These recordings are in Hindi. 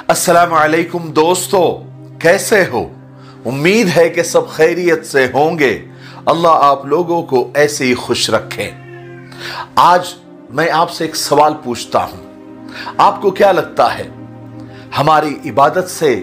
अस्सलाम वालेकुम दोस्तों, कैसे हो? उम्मीद है कि सब खैरियत से होंगे। अल्लाह आप लोगों को ऐसे ही खुश रखें। आज मैं आपसे एक सवाल पूछता हूं, आपको क्या लगता है हमारी इबादत से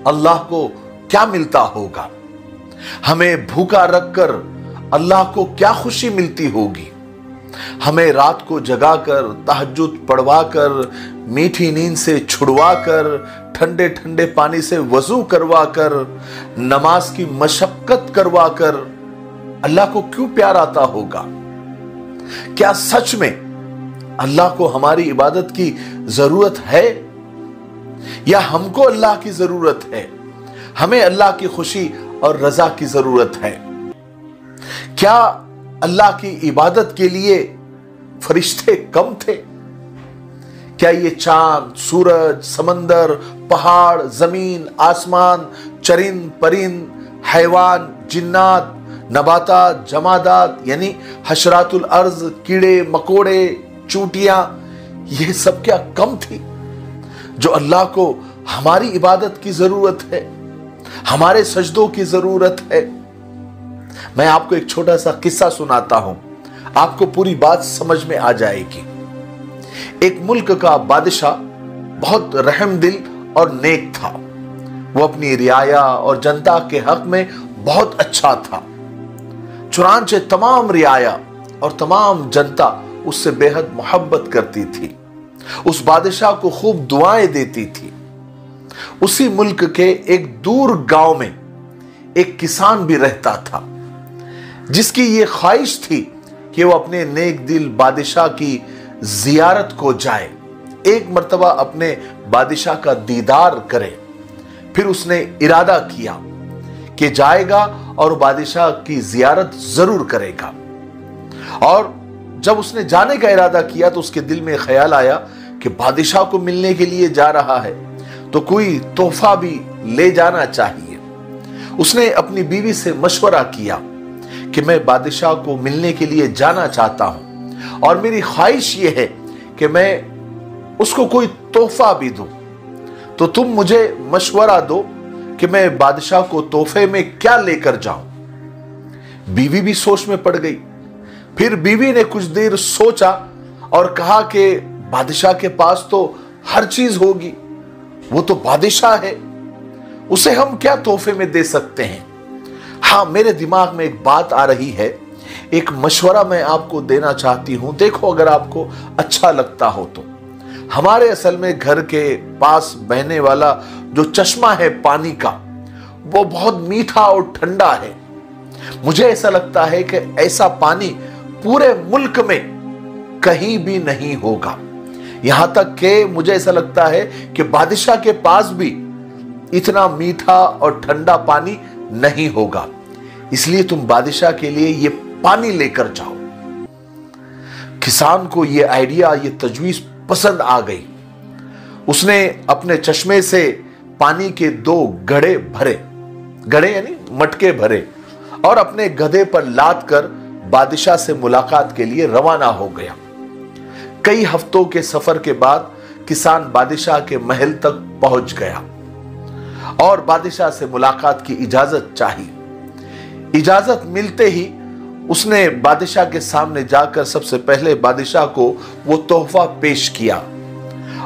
अल्लाह को क्या मिलता होगा? हमें भूखा रखकर अल्लाह को क्या खुशी मिलती होगी? हमें रात को जगाकर, तहज्जुद पढ़वाकर, मीठी नींद से छुड़वाकर, ठंडे ठंडे पानी से वजू करवाकर, नमाज की मशक्कत करवाकर अल्लाह को क्यों प्यार आता होगा? क्या सच में अल्लाह को हमारी इबादत की जरूरत है या हमको अल्लाह की जरूरत है? हमें अल्लाह की खुशी और रजा की जरूरत है। क्या अल्लाह की इबादत के लिए फरिश्ते कम थे? क्या ये चांद, सूरज, समंदर, पहाड़, जमीन, आसमान, चरिंद परिंद, हैवान, जिन्नात, नबातात, जमादात यानी हशरातुल अर्ज, कीड़े मकोड़े, चूटियां, ये सब क्या कम थी जो अल्लाह को हमारी इबादत की जरूरत है, हमारे सजदों की जरूरत है? मैं आपको एक छोटा सा किस्सा सुनाता हूं, आपको पूरी बात समझ में आ जाएगी। एक मुल्क का बादशाह बहुत रहमदिल और नेक था। वो अपनी रियाया और जनता के हक में बहुत अच्छा था। चुनांचे तमाम रियाया और तमाम जनता उससे बेहद मोहब्बत करती थी, उस बादशाह को खूब दुआएं देती थी। उसी मुल्क के एक दूर गांव में एक किसान भी रहता था जिसकी ये ख्वाहिश थी कि वो अपने नेक दिल बादशाह की जियारत को जाए, एक मर्तबा अपने बादशाह का दीदार करे। फिर उसने इरादा किया कि जाएगा और बादशाह की जियारत जरूर करेगा। और जब उसने जाने का इरादा किया तो उसके दिल में ख्याल आया कि बादशाह को मिलने के लिए जा रहा है तो कोई तोहफा भी ले जाना चाहिए। उसने अपनी बीवी से मशवरा किया कि मैं बादशाह को मिलने के लिए जाना चाहता हूं और मेरी ख्वाहिश यह है कि मैं उसको कोई तोहफा भी दूं, तो तुम मुझे मशवरा दो कि मैं बादशाह को तोहफे में क्या लेकर जाऊं। बीवी भी सोच में पड़ गई। फिर बीवी ने कुछ देर सोचा और कहा कि बादशाह के पास तो हर चीज होगी, वो तो बादशाह है, उसे हम क्या तोहफे में दे सकते हैं? हाँ, मेरे दिमाग में एक बात आ रही है, एक मशवरा मैं आपको देना चाहती हूं, देखो अगर आपको अच्छा लगता हो तो। हमारे असल में घर के पास बहने वाला जो चश्मा है पानी का, वो बहुत मीठा और ठंडा है। मुझे ऐसा लगता है कि ऐसा पानी पूरे मुल्क में कहीं भी नहीं होगा। यहां तक कि मुझे ऐसा लगता है कि बादशाह के पास भी इतना मीठा और ठंडा पानी नहीं होगा। इसलिए तुम बादशाह के लिए ये पानी लेकर जाओ। किसान को ये आइडिया, ये तजवीज पसंद आ गई। उसने अपने चश्मे से पानी के 2 घड़े भरे, घड़े यानी मटके भरे, और अपने गधे पर लाद कर बादशाह से मुलाकात के लिए रवाना हो गया। कई हफ्तों के सफर के बाद किसान बादशाह के महल तक पहुंच गया और बादशाह से मुलाकात की इजाजत चाही। इजाजत मिलते ही उसने बादशाह के सामने जाकर सबसे पहले बादशाह को वो तोहफा पेश किया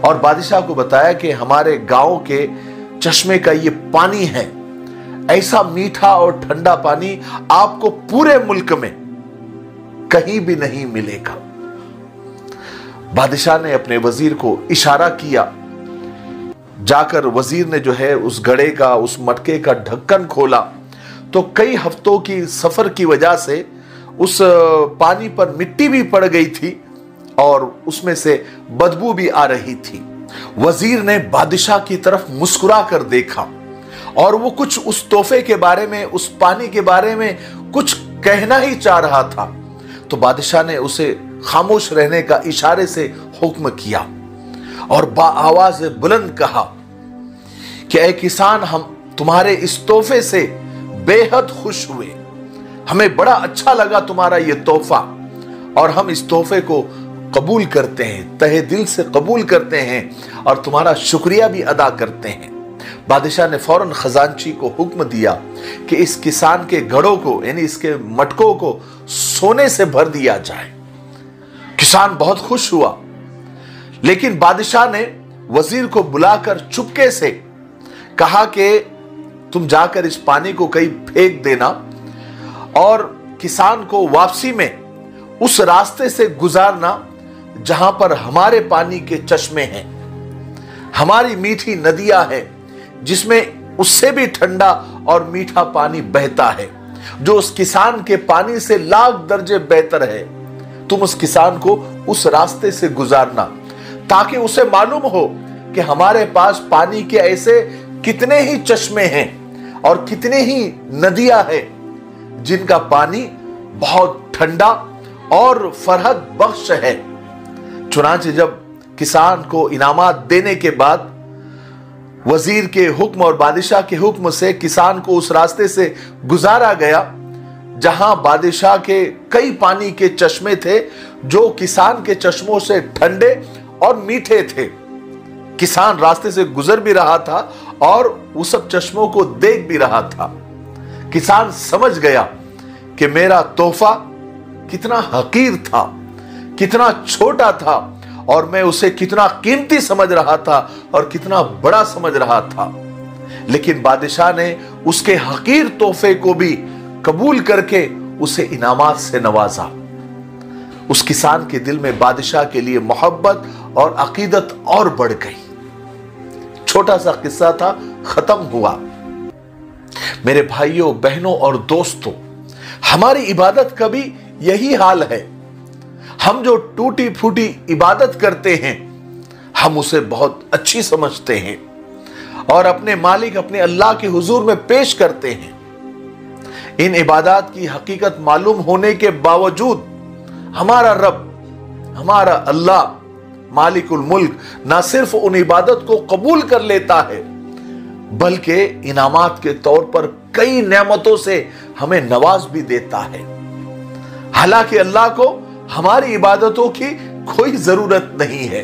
और बादशाह को बताया कि हमारे गांव के चश्मे का ये पानी है, ऐसा मीठा और ठंडा पानी आपको पूरे मुल्क में कहीं भी नहीं मिलेगा। बादशाह ने अपने वजीर को इशारा किया। जाकर वजीर ने जो है उस घड़े का, उस मटके का ढक्कन खोला तो कई हफ्तों की सफर की वजह से उस पानी पर मिट्टी भी पड़ गई थी और उसमें से बदबू भी आ रही थी। वजीर ने बादशाह की तरफ मुस्कुरा कर देखा और वो कुछ उस तोहफे के बारे में, उस पानी के बारे में कुछ कहना ही चाह रहा था, तो बादशाह ने उसे खामोश रहने का इशारे से हुक्म किया और बाआवाज बुलंद कहा कि ऐ किसान, हम तुम्हारे इस तोहफे से बेहद खुश हुए, हमें बड़ा अच्छा लगा तुम्हारा यह तोहफा और हम इस तोहफे को कबूल करते हैं, तहे दिल से कबूल करते हैं और तुम्हारा शुक्रिया भी अदा करते हैं। बादशाह ने फौरन खजांची को हुक्म दिया कि इस किसान के घड़ों को यानी इसके मटकों को सोने से भर दिया जाए। किसान बहुत खुश हुआ, लेकिन बादशाह ने वजीर को बुलाकर चुपके से कहा कि तुम जाकर इस पानी को कहीं फेंक देना और किसान को वापसी में उस रास्ते से गुजारना जहां पर हमारे पानी के चश्मे हैं, हमारी मीठी नदियां हैं जिसमें उससे भी ठंडा और मीठा पानी बहता है, जो उस किसान के पानी से लाख दर्जे बेहतर है। तुम उस किसान को उस रास्ते से गुजारना ताकि उसे मालूम हो कि हमारे पास पानी के ऐसे कितने ही चश्मे हैं और कितने ही नदियां हैं जिनका पानी बहुत ठंडा और फरहत बख्श है। चुनांचे जब किसान को इनामात देने के बाद वजीर के हुक्म और बादशाह के हुक्म से किसान को उस रास्ते से गुजारा गया जहां बादशाह के कई पानी के चश्मे थे जो किसान के चश्मों से ठंडे और मीठे थे। किसान रास्ते से गुजर भी रहा था और उस सब चश्मों को देख भी रहा था। किसान समझ गया कि मेरा तोहफा कितना हकीर था, कितना छोटा था और मैं उसे कितना कीमती समझ रहा था और कितना बड़ा समझ रहा था। लेकिन बादशाह ने उसके हकीर तोहफे को भी कबूल करके उसे इनामात से नवाजा। उस किसान के दिल में बादशाह के लिए मोहब्बत और अकीदत और बढ़ गई। छोटा सा किस्सा था, खत्म हुआ। मेरे भाइयों, बहनों और दोस्तों, हमारी इबादत का भी यही हाल है। हम जो टूटी फूटी इबादत करते हैं, हम उसे बहुत अच्छी समझते हैं और अपने मालिक, अपने अल्लाह के हुजूर में पेश करते हैं। इन इबादत की हकीकत मालूम होने के बावजूद हमारा रब, हमारा अल्लाह मालिकुल मुल्क ना सिर्फ उन इबादत को कबूल कर लेता है बल्कि इनामात के तौर पर कई नेमतों से हमें नवाज भी देता है। हालांकि अल्लाह को हमारी इबादतों की कोई जरूरत नहीं है।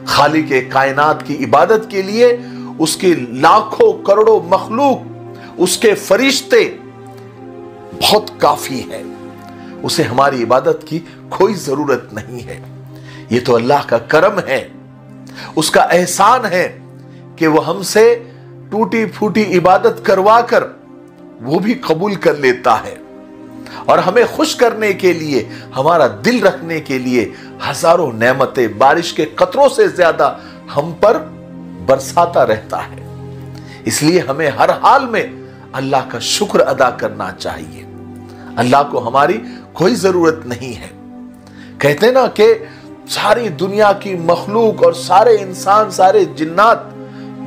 खालिक के कायनात की इबादत के लिए उसके लाखों करोड़ों मखलूक, उसके फरिश्ते बहुत काफी है। उसे हमारी इबादत की कोई जरूरत नहीं है। यह तो अल्लाह का करम है, उसका एहसान है कि वह हमसे टूटी फूटी इबादत करवा कर वो भी कबूल कर लेता है और हमें खुश करने के लिए, हमारा दिल रखने के लिए हजारों नेमतें बारिश के कतरों से ज्यादा हम पर बरसाता रहता है। इसलिए हमें हर हाल में अल्लाह का शुक्र अदा करना चाहिए। अल्लाह को हमारी कोई जरूरत नहीं है। कहते ना कि सारी दुनिया की मखलूक और सारे इंसान, सारे जिन्नात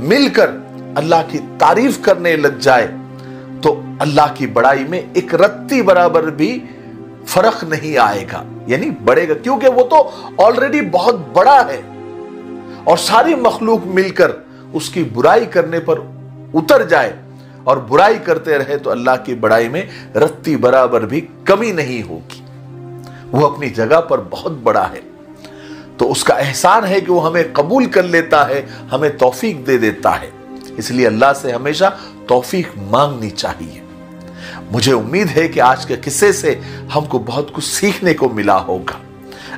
मिलकर अल्लाह की तारीफ करने लग जाए तो अल्लाह की बड़ाई में एक रत्ती बराबर भी फर्क नहीं आएगा, यानी बढ़ेगा, क्योंकि वो तो ऑलरेडी बहुत बड़ा है। और सारी मखलूक मिलकर उसकी बुराई करने पर उतर जाए और बुराई करते रहे तो अल्लाह की बड़ाई में रत्ती बराबर भी कमी नहीं होगी। वो अपनी जगह पर बहुत बड़ा है, तो उसका एहसान है कि वो हमें कबूल कर लेता है, हमें तौफीक दे देता है। इसलिए अल्लाह से हमेशा तौफीक मांगनी चाहिए। मुझे उम्मीद है कि आज के किस्से से हमको बहुत कुछ सीखने को मिला होगा।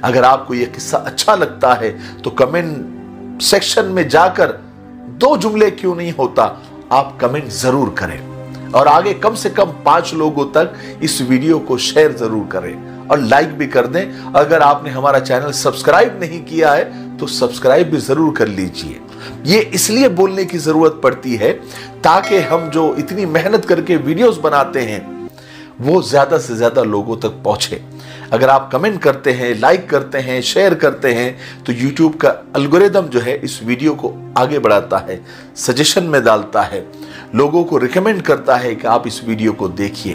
अगर आपको यह किस्सा अच्छा लगता है तो कमेंट सेक्शन में जाकर 2 जुमले क्यों नहीं होता, आप कमेंट जरूर करें और आगे कम से कम 5 लोगों तक इस वीडियो को शेयर जरूर करें और लाइक भी कर दें। अगर आपने हमारा चैनल सब्सक्राइब नहीं किया है तो सब्सक्राइब भी जरूर कर लीजिए। ये इसलिए बोलने की जरूरत पड़ती है ताकि हम जो इतनी मेहनत करके वीडियोस बनाते हैं वो ज्यादा से ज्यादा लोगों तक पहुंचे। अगर आप कमेंट करते हैं, लाइक करते हैं, शेयर करते हैं तो YouTube का एल्गोरिदम जो है इस वीडियो को आगे बढ़ाता है, सजेशन में डालता है, लोगों को रिकमेंड करता है कि आप इस वीडियो को देखिए।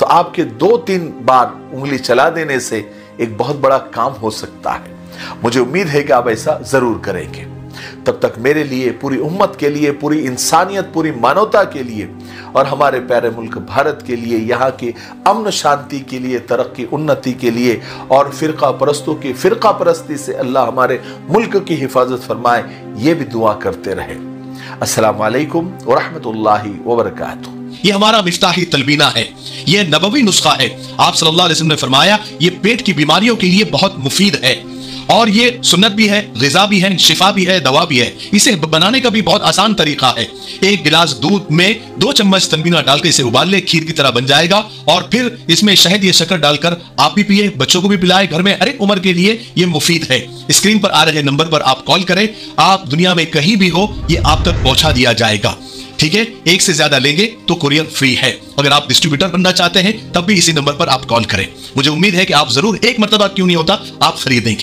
तो आपके 2-3 बार उंगली चला देने से एक बहुत बड़ा काम हो सकता है। मुझे उम्मीद है कि आप ऐसा जरूर करेंगे। तब तक मेरे लिए, पूरी उम्मत के लिए, पूरी इंसानियत, पूरी मानवता के लिए और हमारे प्यारे मुल्क भारत के लिए, यहाँ की अमन शांति के लिए, तरक्की उन्नति के लिए और फिरका परस्तों की फिरका परस्ती से अल्लाह हमारे मुल्क की हिफाजत फरमाए, ये भी दुआ करते रहे। अस्सलाम वालेकुम व रहमतुल्लाहि व बरकातुहू। ये हमारा मिफ्ताही तलबीना है, ये नबवी नुस्खा है। आप सल्लल्लाहु अलैहि वसल्लम ने फरमाया ये पेट की बीमारियों के लिए बहुत मुफीद है और ये सुन्नत भी है, गिज़ा भी है, शिफा भी है, दवा भी है। इसे बनाने का भी बहुत आसान तरीका है। एक गिलास दूध में 2 चम्मच तलबीना डालकर इसे उबाल ले, खीर की तरह बन जाएगा और फिर इसमें शहद या शक्कर डालकर आप भी पिए, बच्चों को भी पिलाए। घर में हर एक उम्र के लिए ये मुफीद है। स्क्रीन पर आ रहे नंबर पर आप कॉल करें, आप दुनिया में कहीं भी हो ये आप तक पहुंचा दिया जाएगा। ठीक है, एक से ज्यादा लेंगे तो कुरियर फ्री है। अगर आप डिस्ट्रीब्यूटर बनना चाहते हैं तब भी इसी नंबर पर आप कॉल करें। मुझे उम्मीद है कि आप जरूर, एक मर्तबा क्यों नहीं होता, आप खरीदेंगे।